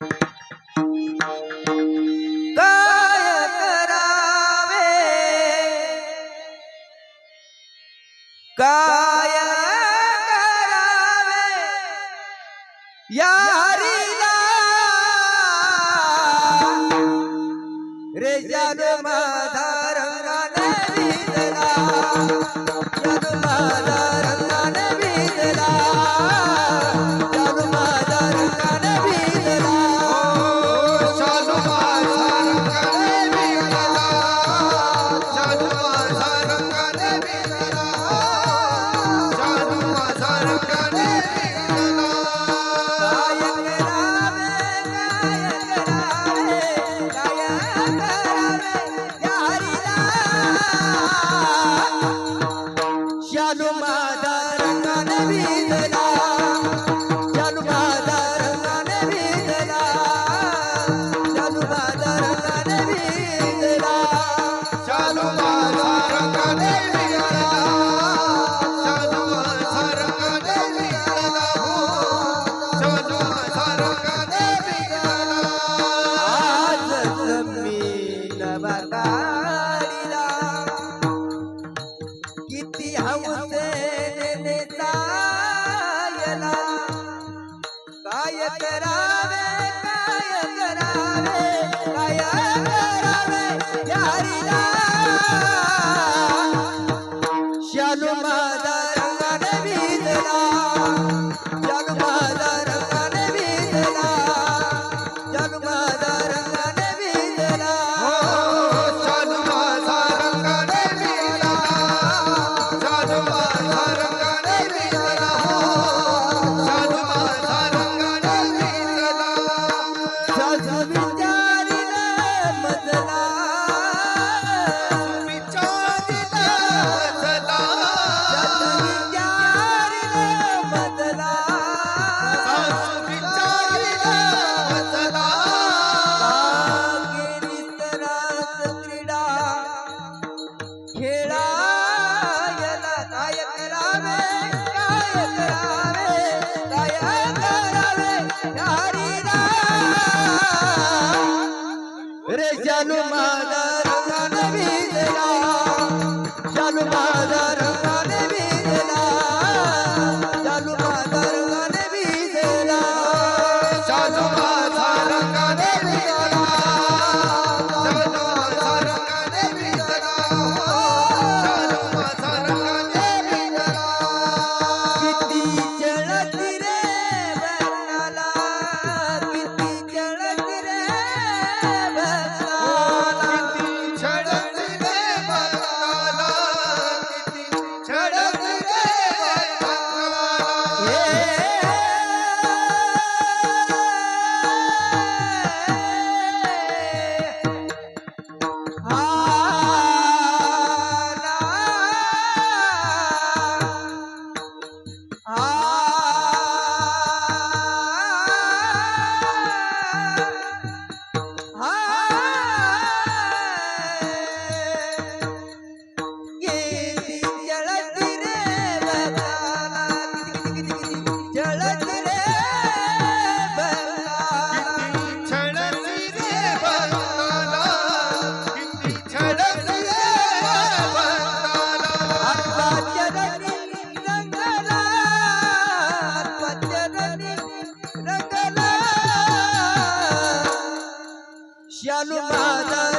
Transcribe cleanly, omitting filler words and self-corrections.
काय करावे काय करावे यारीला रे जन्म रंगाने भिजला जन्म रंगाने भिजला जन्म रंगाने भिजला किती हौसेने चायला काय करावे काय करावे काय करावे यारीला शालू माझा रंगाने भिजला शालू माझा रंगाने भिजला शालू माझा रंगाने भिजला रे चालू माझा रंगाने भिजला चालू माझा रंगाने भिजला चालू माझा रंगाने भिजला चालू माझा रंगाने भिजला चालू माझा रंगाने भिजला चालू माझा रंगाने भिजला किती चळती रे बरनाला किती चळती रे शालू माझा